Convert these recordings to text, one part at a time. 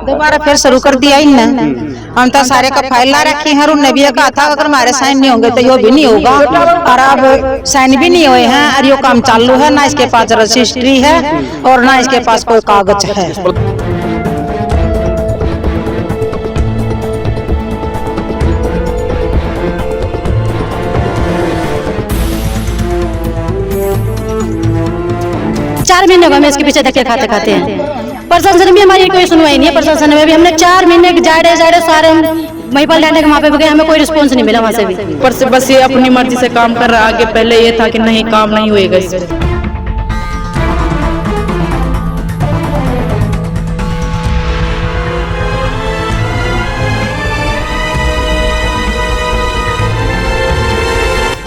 दोबारा फिर शुरू कर दिया इन हम तो सारे का फाइल ला रखी है। उन्होंने भी कहा था अगर हमारे साइन नहीं होंगे तो यो भी नहीं होगा, और अब साइन भी नहीं हुए हैं और यो काम चालू है। ना इसके पास रजिस्ट्री है और ना इसके पास कोई कागज है। चार महीने में इसके पीछे धक्के खाते खाते हैं। प्रशासन में हमारी कोई सुनवाई नहीं है। प्रशासन में भी हमने 4 महीने जाड़े सारे महिपाल लैंड के वहाँ पे गए, हमें कोई रिस्पॉन्स नहीं मिला वहाँ से भी। ऊपर से बस ये अपनी मर्जी से काम कर रहा। आगे पहले ये था कि नहीं काम नहीं होएगा इससे।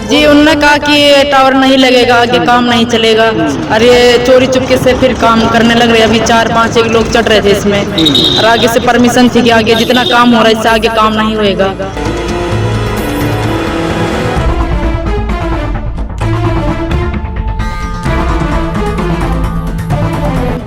जी उन्होंने कहा कि ये टावर नहीं लगेगा, आगे काम नहीं चलेगा। और ये चोरी चुपके से फिर काम करने लग रहे। अभी 4-5 लोग चढ़ रहे थे इसमें, और आगे से परमिशन थी कि आगे जितना काम हो रहा है इससे आगे काम नहीं होएगा।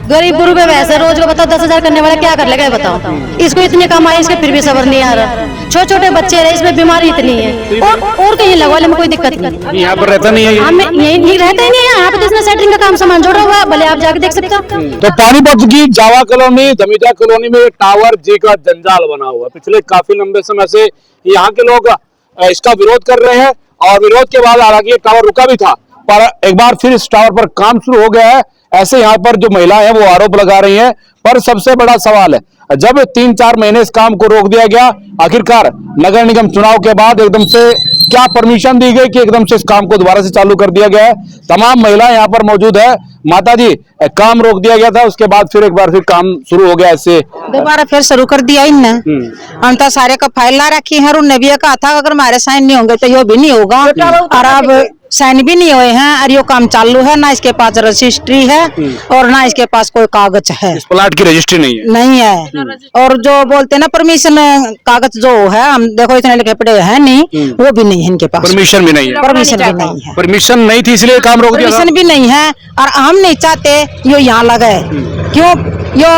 गरीब गुरु पे वैसे रोज को बताओ 10,000 करने वाला क्या कर लेगा बताओ। इसको इतने कमाई इसके फिर भी सबर नहीं आ रहा। छोटे छोटे बच्चे रहे, इसमें बीमारी इतनी है और कहीं लगवा ले में कोई दिक्कत नहीं। यहाँ पर रहता नहीं है, हम यही रहते ही नहीं है। यहाँ पे जिसने सेटरिंग का काम सामान जोड़ा हुआ है, भले आप जाके देख सकते हो। तो पानीपत की जावा कॉलोनी, जमीजा कॉलोनी में टावर जी का जंजाल बना हुआ। पिछले काफी लंबे समय से यहाँ के लोग इसका विरोध कर रहे हैं, और विरोध के बाद हालांकि ये टावर रुका भी था, पर एक बार फिर इस टावर पर काम शुरू हो गया है। ऐसे यहाँ पर जो महिलाएं हैं वो आरोप लगा रही हैं। पर सबसे बड़ा सवाल है, जब 3-4 महीने इस काम को रोक दिया गया, आखिरकार नगर निगम चुनाव के बाद एकदम से क्या परमिशन दी गई कि एकदम से इस काम को दोबारा से चालू कर दिया गया है। तमाम महिलाएं यहाँ पर मौजूद है। माता जी, काम रोक दिया गया था, उसके बाद फिर एक बार फिर काम शुरू हो गया, इससे दोबारा फिर शुरू कर दिया इन हम तो सारे का फाइल ला रखी है। उन्होंने भी कहा था अगर हमारे साइन नहीं होंगे तो यो भी नहीं होगा, और अब साइन भी नहीं हुए हैं और यो काम चालू है। ना इसके पास रजिस्ट्री है और ना इसके पास कोई कागज है। इस प्लाट की रजिस्ट्री नहीं है। और जो बोलते ना परमिशन कागज जो है, हम देखो इतने लिखे पड़े हैं नहीं, वो भी नहीं है इनके पास। परमिशन भी नहीं है। परमिशन नहीं थी इसलिए काम रोक दिया। परमिशन भी नहीं है और हम नहीं चाहते यो यहाँ लगे। क्यों? यो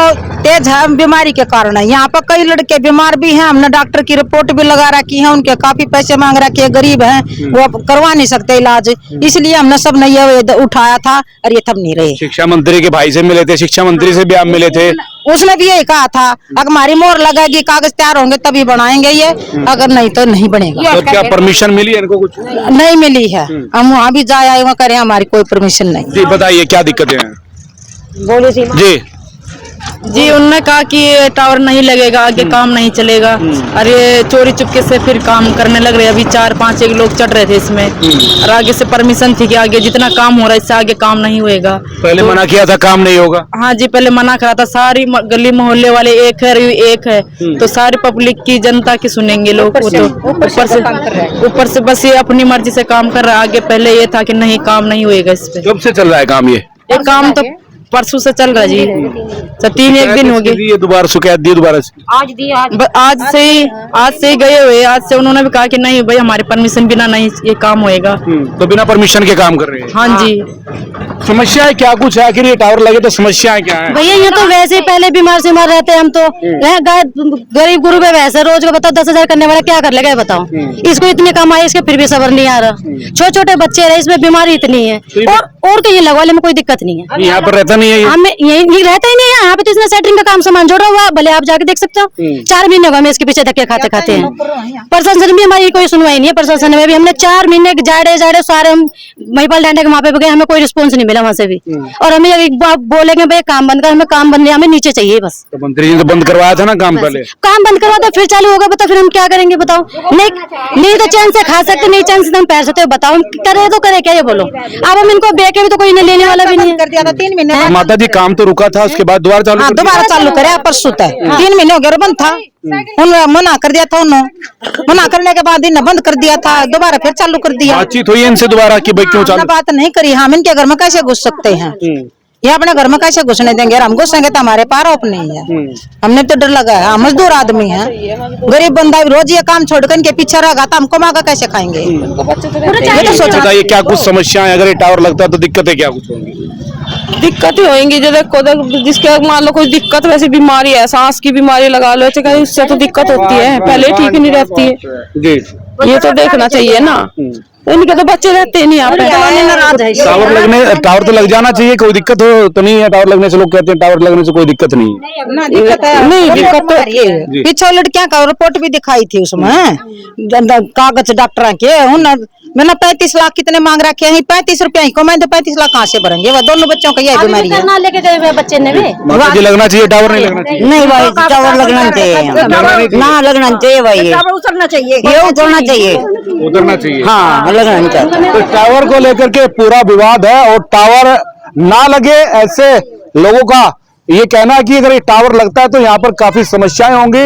तेज है बीमारी के कारण है। यहाँ पर कई लड़के बीमार भी हैं। हमने डॉक्टर की रिपोर्ट भी लगा रखी है, उनके काफी पैसे मांग रखे हैं। गरीब हैं, वो करवा नहीं सकते इलाज, इसलिए हमने सब नहीं उठाया था और ये थम नहीं रहे। शिक्षा मंत्री के भाई से मिले थे, शिक्षा मंत्री से भी आप मिले थे, उसने भी यही कहा था अगर हमारी मोहर लगेगी, कागज तैयार होंगे तभी बनाएंगे ये, अगर नहीं तो नहीं बनेगा। तो क्या परमिशन मिली है इनको? कुछ नहीं मिली है। हम वहाँ भी जाए आए वहाँ करें, हमारी कोई परमिशन नहीं। जी बताइए क्या दिक्कतें हैं? बोलिए जी उन्होंने कहा कि ये टावर नहीं लगेगा, आगे काम नहीं चलेगा। और ये चोरी चुपके से फिर काम करने लग रहे। अभी 4-5 लोग चढ़ रहे थे इसमें, और आगे से परमिशन थी कि आगे जितना काम हो रहा है इससे आगे काम नहीं होएगा। पहले मना किया था काम नहीं होगा? हाँ जी, पहले मना करा था। सारी गली मोहल्ले वाले एक है, तो सारी पब्लिक की जनता की सुनेंगे लोग। ऊपर से बस ये अपनी मर्जी से काम कर रहा है। आगे पहले ये था कि नहीं काम नहीं होएगा इस पे। कब से चल रहा है काम? ये काम तो परसों से चल रहा है जी। तो 3-1 दिन हो गए। ये दोबारा शिकायत दी? दोबारा आज से ही गए हुए। आज से उन्होंने भी कहा कि नहीं भाई हमारी परमिशन बिना नहीं ये काम होएगा। तो बिना परमिशन के काम कर रहे हैं? हाँ जी। समस्या है क्या कुछ है? आखिर ये टावर लगे तो समस्याएं क्या है? भैया ये तो वैसे ही पहले बीमार रहते हैं हम तो। गरीब गुरु पे वैसे रोज को बताओ 10,000 करने वाला क्या कर लेगा बताओ। इसको इतने कमाई इसके फिर भी सबर नहीं आ रहा। छोटे छोटे बच्चे रहे, इसमें बीमारी इतनी है और कहीं लगवा ले में कोई दिक्कत नहीं है। यहाँ पर रहता नहीं है, हम यही रहते ही नहीं है। यहाँ पे जिसने सेटरिंग का काम सामान जोड़ा हुआ है, भले आप जाके देख सकते हो। 4 महीने में इसके पीछे धक्के खाते खाते हैं। प्रशासन में हमारी कोई सुनवाई नहीं है। प्रशासन में भी हमने 4 महीने जाड़े सारे महिपाल लैंड के वहाँ पे गए, हमें कोई रिस्पॉन्स नहीं मिला वहाँ से भी। और हमें बोलेंगे भाई काम बंद कर, हमें काम बंद नहीं, हमें नीचे चाहिए बस। तो मंत्री जी ने तो बंद करवाया था ना काम? पहले काम बंद करवा दो फिर चालू होगा, बताओ फिर हम क्या करेंगे बताओ। नहीं तो चैन से खा सकते, नहीं चैन से हम पैर सकते, बताओ हम करे तो करे क्या ये बोलो। अब हम इनको बेचे भी तो कोई लेने वाला भी नहीं कर दिया था 3 महीने। माता जी काम तो रुका था, उसके बाद दोबारा चालू करे परसों तक 3 महीने हो गए बंद था। उन्होंने मना कर दिया था, मना करने के बाद इन्हें बंद कर दिया था, दोबारा फिर चालू कर दिया। बातचीत हुई इनसे दोबारा कि भाई क्यों चालू? बात नहीं करी। हम इनके घर में कैसे घुस सकते हैं? ये अपने घर में कैसे घुसने देंगे? हम घुसेंगे तो हमारे पार ओप नहीं है। हमने तो डर लगा है, हम मजदूर आदमी हैं, गरीब बंदा रोज ये काम छोड़कर इनके पीछे रहेगा तो हम कमा कैसे खाएंगे? ये तो बताइए क्या कुछ समस्याएं, अगर ये टावर लगता है तो दिक्कतें क्या कुछ होंगी? दिक्कत ही होंगी जो देखो जिसके मान लो कोई दिक्कत वैसे बीमारी है, सांस की बीमारी लगा लो, चाहे उससे तो दिक्कत होती है, पहले ठीक ही नहीं रहती है जी। ये तो देखना चाहिए ना। इनके तो बच्चे रहते नहीं यहाँ पे। टावर तो लग जाना चाहिए, कोई दिक्कत हो तो नहीं है टावर लगने से। लोग कहते हैं टावर लगने से कोई दिक्कत नहीं है। नहीं दिक्कत तो पीछे लड़कियां का रिपोर्ट भी दिखाई थी उसमें, कागज डॉक्टर के मैंने 35 लाख कितने मांग रखे हैं, 35 रुपया ही कमाए तो 35 लाख कहाँ से भरेंगे? वह दोनों बच्चों का यही बीमारी है। करना लेके गए हुए बच्चे ने भी जी लगना चाहिए, टावर नहीं लगना चाहिए। नहीं भाई, टावर लगना चाहिए ना, लगना चाहिए भाई, ये उतरना चाहिए, ये उतरना चाहिए, उतरना चाहिए। हाँ लगना चाहिए। तो टावर को लेकर के पूरा विवाद है और टावर ना लगे ऐसे लोगों का ये कहना है कि अगर ये टावर लगता है तो यहाँ पर काफी समस्याएं होंगी,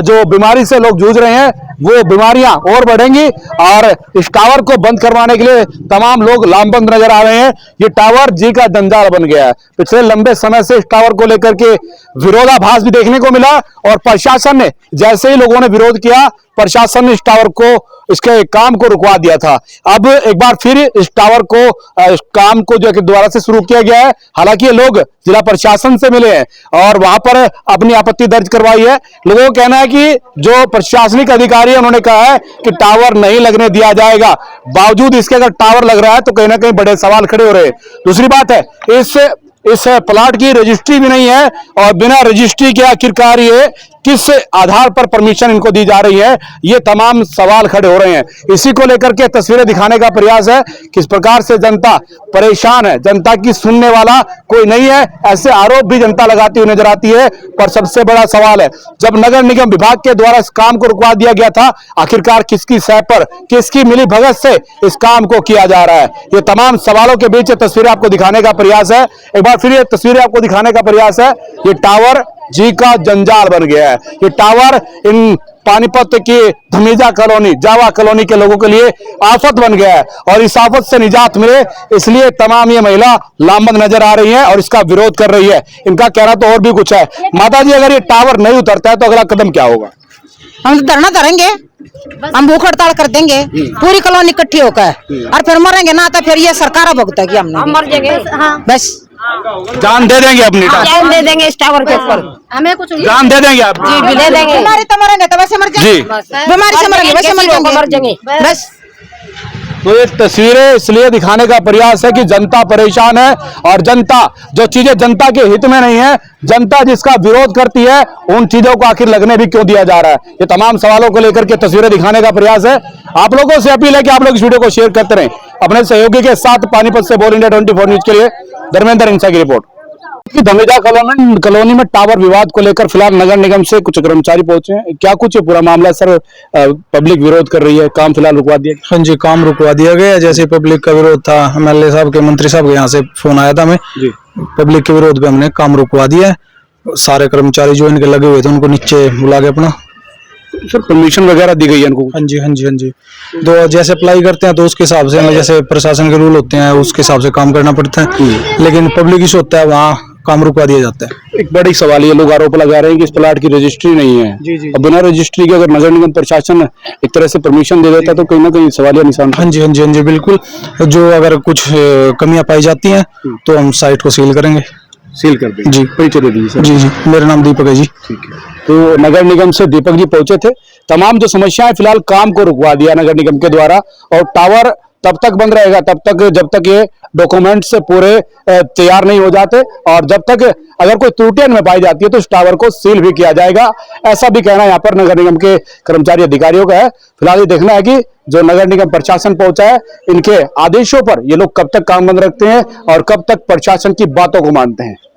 जो बीमारी से लोग जूझ रहे हैं वो बीमारियां और बढ़ेंगी और इस टावर को बंद करवाने के लिए तमाम लोग लामबंद नजर आ रहे हैं। ये टावर जी का जंजाल बन गया है। पिछले लंबे समय से इस टावर को लेकर के विरोधाभास भी देखने को मिला और प्रशासन ने जैसे ही लोगों ने विरोध किया, प्रशासन ने इस टावर को, इसके काम को रुकवा दिया था। अब एक बार फिर इस टावर को, इस काम को जो है दोबारा से शुरू किया गया है। हालांकि ये लोग जिला प्रशासन से मिले हैं और वहां पर अपनी आपत्ति दर्ज करवाई है। लोगों का कहना है कि जो प्रशासनिक अधिकारी है उन्होंने कहा है कि टावर नहीं लगने दिया जाएगा। बावजूद इसके अगर टावर लग रहा है तो कहीं ना कहीं बड़े सवाल खड़े हो रहे हैं। दूसरी बात है इस प्लाट की रजिस्ट्री भी नहीं है और बिना रजिस्ट्री के आखिरकार ये किस आधार पर परमिशन इनको दी जा रही है, ये तमाम सवाल खड़े हो रहे हैं। इसी को लेकर के तस्वीरें दिखाने का प्रयास है। किस प्रकार से जनता परेशान है, जनता की सुनने वाला कोई नहीं है, ऐसे आरोप भी जनता लगाती हुई नजर आती है। पर सबसे बड़ा सवाल है, जब नगर निगम विभाग के द्वारा इस काम को रुकवा दिया गया था, आखिरकार किसकी सह पर, किसकी मिली भगत से इस काम को किया जा रहा है? ये तमाम सवालों के बीच तस्वीरें आपको दिखाने का प्रयास है। एक बार फिर ये तस्वीरें आपको दिखाने का प्रयास है। ये टावर जी का जंजाल बन गया है। ये टावर इन पानीपत की धमीजा कॉलोनी, जावा कॉलोनी के लोगों के लिए आफत बन गया है और इस आफत से निजात मिले इसलिए तमाम ये महिला लामबंद नजर आ रही है और इसका विरोध कर रही है। इनका कहना तो और भी कुछ है। माता जी, अगर ये टावर नहीं उतरता है तो अगला कदम क्या होगा? हम तो धरना धरेंगे, हम भूख हड़ताल कर देंगे पूरी कॉलोनी इकट्ठी होकर, और फिर मरेंगे ना तो फिर ये सरकार भुगतेगी, हमने मर जाएंगे बस। जान दे देंगे अपनी, जान दे देंगे इस टावर के ऊपर, हमें कुछ जान दे देंगे आप? जी दे देंगे। बीमारी तो मरेंगे तो वैसे मर जाएंगे, बीमारी से मरेंगे वैसे मर जाएंगे बस। तो ये तस्वीरें इसलिए दिखाने का प्रयास है कि जनता परेशान है और जनता, जो चीजें जनता के हित में नहीं है, जनता जिसका विरोध करती है, उन चीजों को आखिर लगने भी क्यों दिया जा रहा है? ये तमाम सवालों को लेकर के तस्वीरें दिखाने का प्रयास है। आप लोगों से अपील है कि आप लोग इस वीडियो को शेयर करते रहें अपने सहयोगी के साथ। पानीपत से बोल इंडिया 24 न्यूज के लिए धर्मेंद्र इंसा की रिपोर्ट। धमीजा कॉलोनी में टावर विवाद को लेकर फिलहाल नगर निगम से कुछ कर्मचारी पहुंचे हैं। क्या कुछ पूरा मामला सर? पब्लिक विरोध कर रही है, काम फिलहाल रुकवा दिया? हाँ जी, काम रुकवा दिया गया। जैसे पब्लिक का विरोध था, एमएलए साहब के, मंत्री साहब के यहाँ से फोन आया था हमें, पब्लिक के विरोध पे हमने काम रुकवा दिया है। सारे कर्मचारी जो इनके लगे हुए थे उनको नीचे बुला के अपना सर परमिशन वगैरह दी गई है इनको? हाँ जी हाँ जी हाँ जी। तो जैसे अप्लाई करते हैं तो उसके हिसाब से, जैसे प्रशासन के रूल होते हैं उसके हिसाब से काम करना पड़ता है, लेकिन पब्लिक इशू होता है वहाँ काम रुकवा दिया जाता है। एक बड़ी सवाल ये लोग आरोप लगा रहे हैं कि इस प्लाट की रजिस्ट्री नहीं है। जी। अब बिना रजिस्ट्री के अगर नगर निगम प्रशासन एक तरह से परमिशन दे देता तो कहीं ना कहीं सवालिया निशान। हाँ जी हाँ जी हाँ जी, बिल्कुल। जो अगर कुछ कमियां पाई जाती हैं तो हम साइट को सील करेंगे। सील कर देंगे जी। परिचय दे दीजिए सर। जी जी, मेरा नाम दीपक है जी। ठीक है। तो नगर निगम से दीपक जी पहुंचे थे। तमाम जो समस्याएं फिलहाल काम को रुकवा दिया नगर निगम के द्वारा और टावर तब तक बंद रहेगा तब तक जब तक ये डॉक्यूमेंट से पूरे तैयार नहीं हो जाते और जब तक अगर कोई त्रुटियां में पाई जाती है तो इस टावर को सील भी किया जाएगा। ऐसा भी कहना यहाँ पर नगर निगम के कर्मचारी अधिकारियों का है। फिलहाल ये देखना है कि जो नगर निगम प्रशासन पहुंचा है, इनके आदेशों पर ये लोग कब तक काम बंद रखते हैं और कब तक प्रशासन की बातों को मानते हैं।